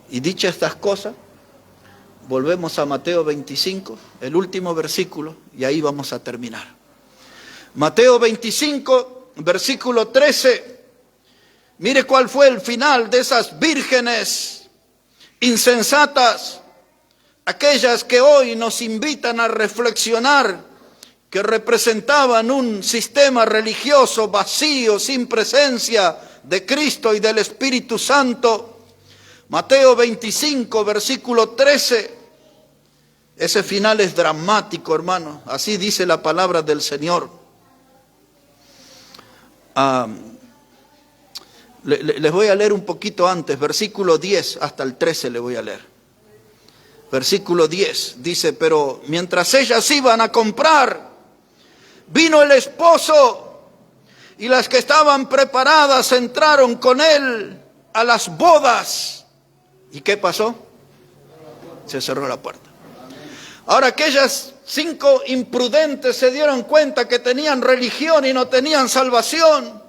Y dichas estas cosas, volvemos a Mateo 25, el último versículo, y ahí vamos a terminar. Mateo 25, versículo 13. Mire cuál fue el final de esas vírgenes insensatas, aquellas que hoy nos invitan a reflexionar, que representaban un sistema religioso vacío, sin presencia de Cristo y del Espíritu Santo. Mateo 25, versículo 13. Ese final es dramático, hermano. Así dice la palabra del Señor. Les voy a leer un poquito antes, versículo 10 hasta el 13 le voy a leer. Versículo 10 dice, pero mientras ellas iban a comprar, vino el esposo y las que estaban preparadas entraron con él a las bodas. ¿Y qué pasó? Se cerró la puerta. Ahora aquellas 5 imprudentes se dieron cuenta que tenían religión y no tenían salvación.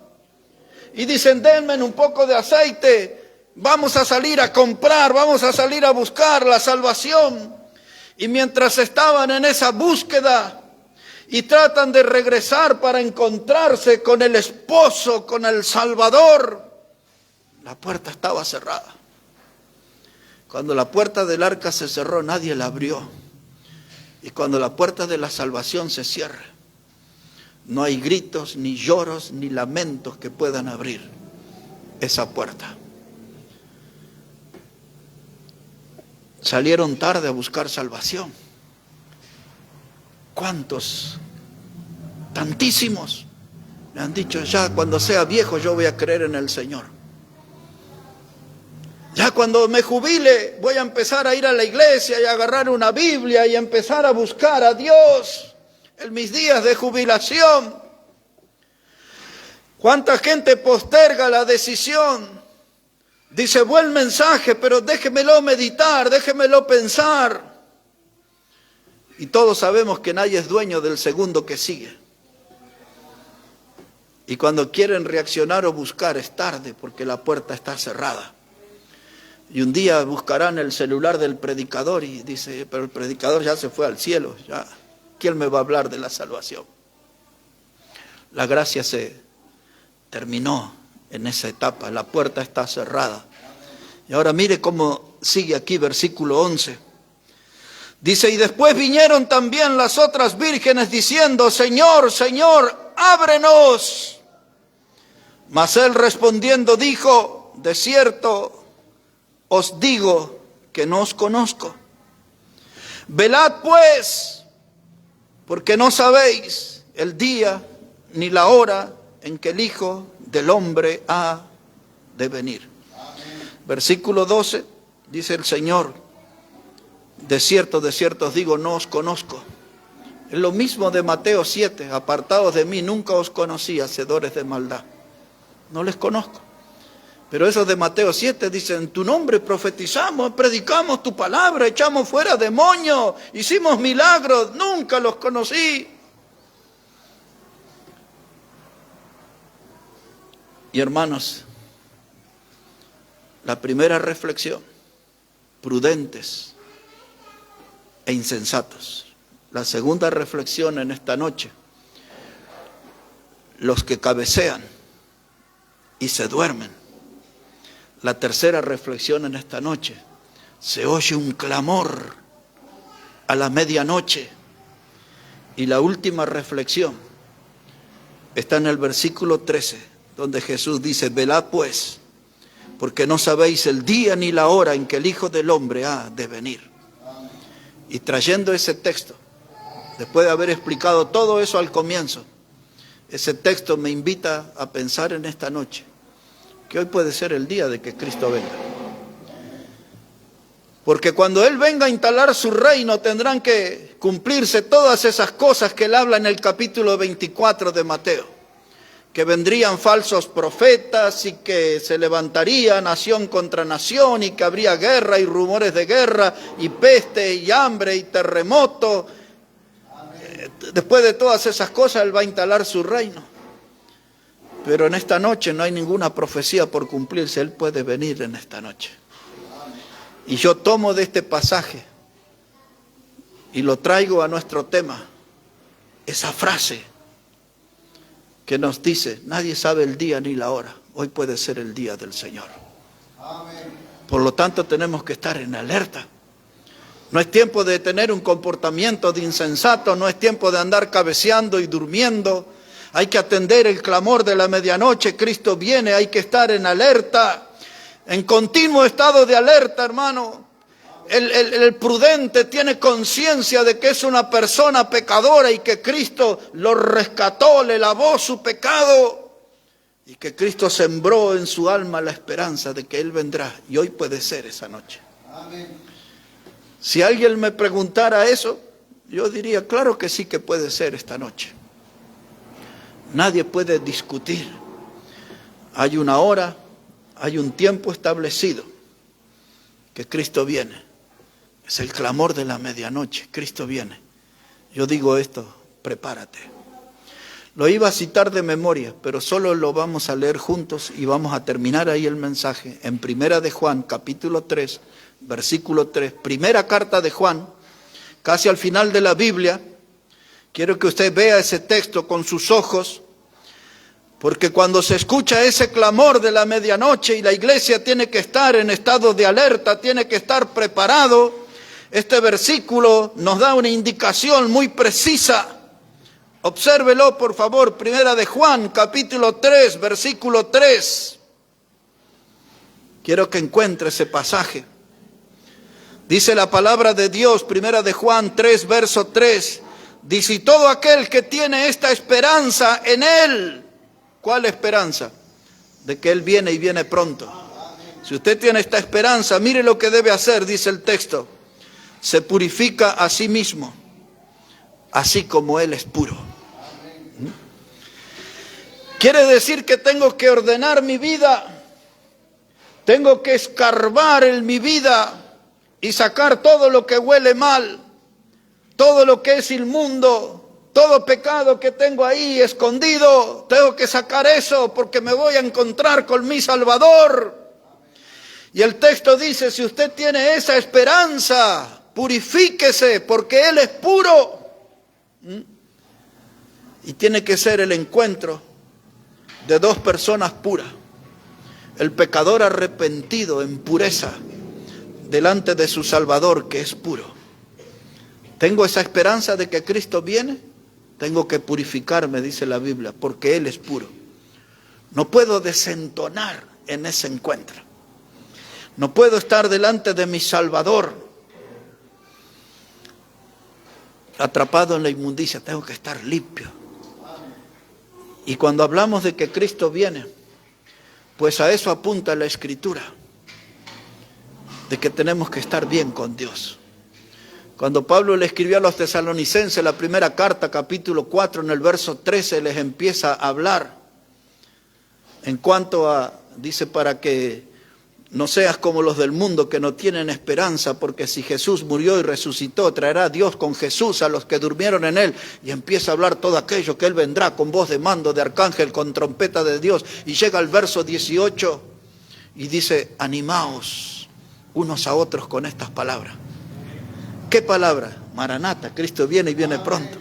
Y dicen, denme un poco de aceite, vamos a salir a comprar, vamos a salir a buscar la salvación. Y mientras estaban en esa búsqueda y tratan de regresar para encontrarse con el esposo, con el Salvador, la puerta estaba cerrada. Cuando la puerta del arca se cerró, nadie la abrió. Y cuando la puerta de la salvación se cierra, no hay gritos, ni lloros, ni lamentos que puedan abrir esa puerta. Salieron tarde a buscar salvación. ¿Cuántos? Tantísimos. Me han dicho, ya cuando sea viejo yo voy a creer en el Señor. Ya cuando me jubile voy a empezar a ir a la iglesia y a agarrar una Biblia y empezar a buscar a Dios en mis días de jubilación. ¿Cuánta gente posterga la decisión? Dice, buen mensaje, pero déjemelo meditar, déjemelo pensar. Y todos sabemos que nadie es dueño del segundo que sigue. Y cuando quieren reaccionar o buscar es tarde porque la puerta está cerrada. Y un día buscarán el celular del predicador y dice, pero el predicador ya se fue al cielo, ya, ¿quién me va a hablar de la salvación? La gracia se terminó en esa etapa, la puerta está cerrada. Y ahora mire cómo sigue aquí versículo 11. Dice, y después vinieron también las otras vírgenes diciendo, Señor, Señor, ábrenos. Mas él respondiendo dijo, de cierto os digo que no os conozco. Velad pues, porque no sabéis el día ni la hora en que el Hijo del Hombre ha de venir. Versículo 12, dice el Señor, de cierto os digo, no os conozco. Es lo mismo de Mateo 7, apartados de mí, nunca os conocí, hacedores de maldad. No les conozco. Pero esos de Mateo 7 dicen, en tu nombre profetizamos, predicamos tu palabra, echamos fuera demonios, hicimos milagros, nunca los conocí. Y hermanos, la primera reflexión, prudentes e insensatos. La segunda reflexión en esta noche, los que cabecean y se duermen. La tercera reflexión en esta noche, se oye un clamor a la medianoche. Y la última reflexión está en el versículo 13, donde Jesús dice, velad pues, porque no sabéis el día ni la hora en que el Hijo del Hombre ha de venir. Y trayendo ese texto, después de haber explicado todo eso al comienzo, ese texto me invita a pensar en esta noche, que hoy puede ser el día de que Cristo venga. Porque cuando Él venga a instalar su reino, tendrán que cumplirse todas esas cosas que Él habla en el capítulo 24 de Mateo. Que vendrían falsos profetas y que se levantaría nación contra nación y que habría guerra y rumores de guerra y peste y hambre y terremoto. Después de todas esas cosas, Él va a instalar su reino. Pero en esta noche no hay ninguna profecía por cumplirse. Él puede venir en esta noche. Y yo tomo de este pasaje y lo traigo a nuestro tema. Esa frase que nos dice, nadie sabe el día ni la hora. Hoy puede ser el día del Señor. Por lo tanto, tenemos que estar en alerta. No es tiempo de tener un comportamiento de insensato, no es tiempo de andar cabeceando y durmiendo. Hay que atender el clamor de la medianoche, Cristo viene, hay que estar en alerta, en continuo estado de alerta, hermano. El prudente tiene conciencia de que es una persona pecadora y que Cristo lo rescató, le lavó su pecado y que Cristo sembró en su alma la esperanza de que Él vendrá. Y hoy puede ser esa noche. Amén. Si alguien me preguntara eso, yo diría, claro que sí que puede ser esta noche. Nadie puede discutir. Hay una hora, hay un tiempo establecido que Cristo viene. Es el clamor de la medianoche, Cristo viene. Yo digo esto, prepárate. Lo iba a citar de memoria, pero solo lo vamos a leer juntos y vamos a terminar ahí el mensaje. En Primera de Juan, capítulo 3, versículo 3. Primera carta de Juan, casi al final de la Biblia. Quiero que usted vea ese texto con sus ojos, porque cuando se escucha ese clamor de la medianoche y la iglesia tiene que estar en estado de alerta, tiene que estar preparado, este versículo nos da una indicación muy precisa. Obsérvelo, por favor, Primera de Juan, capítulo 3, versículo 3. Quiero que encuentre ese pasaje. Dice la palabra de Dios, Primera de Juan 3, verso 3. Dice, y todo aquel que tiene esta esperanza en Él. ¿Cuál esperanza? De que Él viene y viene pronto. Si usted tiene esta esperanza, mire lo que debe hacer, dice el texto. Se purifica a sí mismo, así como Él es puro. Quiere decir que tengo que ordenar mi vida, tengo que escarbar en mi vida y sacar todo lo que huele mal, todo lo que es inmundo, todo pecado que tengo ahí escondido. Tengo que sacar eso porque me voy a encontrar con mi Salvador. Y el texto dice, si usted tiene esa esperanza, purifíquese porque Él es puro. Y tiene que ser el encuentro de dos personas puras. El pecador arrepentido en pureza delante de su Salvador que es puro. Tengo esa esperanza de que Cristo viene. Tengo que purificarme, dice la Biblia, porque Él es puro. No puedo desentonar en ese encuentro. No puedo estar delante de mi Salvador atrapado en la inmundicia. Tengo que estar limpio. Y cuando hablamos de que Cristo viene, pues a eso apunta la Escritura, de que tenemos que estar bien con Dios. Cuando Pablo le escribió a los tesalonicenses la primera carta, capítulo 4, en el verso 13, les empieza a hablar en cuanto a dice, para que no seas como los del mundo que no tienen esperanza, porque si Jesús murió y resucitó, traerá Dios con Jesús a los que durmieron en Él. Y empieza a hablar todo aquello que Él vendrá con voz de mando de arcángel, con trompeta de Dios. Y llega al verso 18 y dice, animaos unos a otros con estas palabras. ¿Qué palabra? Maranata, Cristo viene y viene pronto.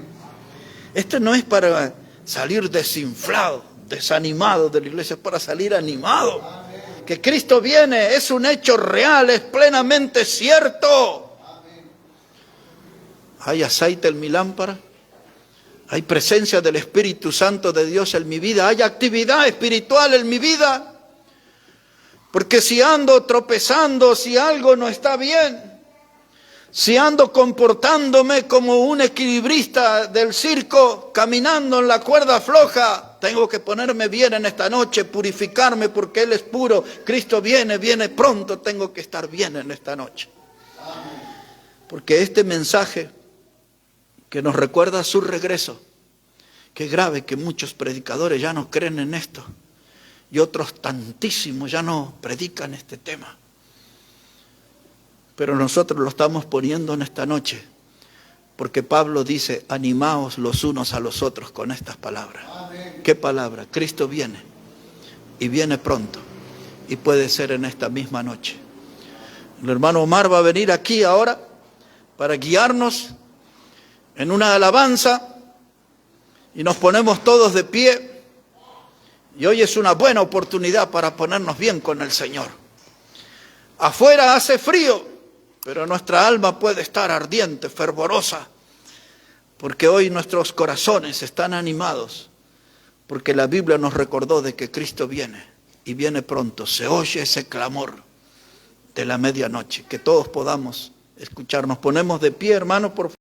Esto no es para salir desinflado, desanimado de la iglesia, es para salir animado. Que Cristo viene es un hecho real, es plenamente cierto. Hay aceite en mi lámpara, hay presencia del Espíritu Santo de Dios en mi vida, hay actividad espiritual en mi vida. Porque si ando tropezando, si algo no está bien, si ando comportándome como un equilibrista del circo, caminando en la cuerda floja, tengo que ponerme bien en esta noche, purificarme porque Él es puro. Cristo viene, viene pronto, tengo que estar bien en esta noche. Porque este mensaje que nos recuerda su regreso, qué grave que muchos predicadores ya no creen en esto y otros tantísimos ya no predican este tema. Pero nosotros lo estamos poniendo en esta noche, porque Pablo dice, animaos los unos a los otros con estas palabras. Amén. ¿Qué palabra? Cristo viene, y viene pronto, y puede ser en esta misma noche. El hermano Omar va a venir aquí ahora para guiarnos en una alabanza, y nos ponemos todos de pie, y hoy es una buena oportunidad para ponernos bien con el Señor. Afuera hace frío, pero nuestra alma puede estar ardiente, fervorosa, porque hoy nuestros corazones están animados, porque la Biblia nos recordó de que Cristo viene, y viene pronto. Se oye ese clamor de la medianoche, que todos podamos escuchar. Nos ponemos de pie, hermanos, por favor.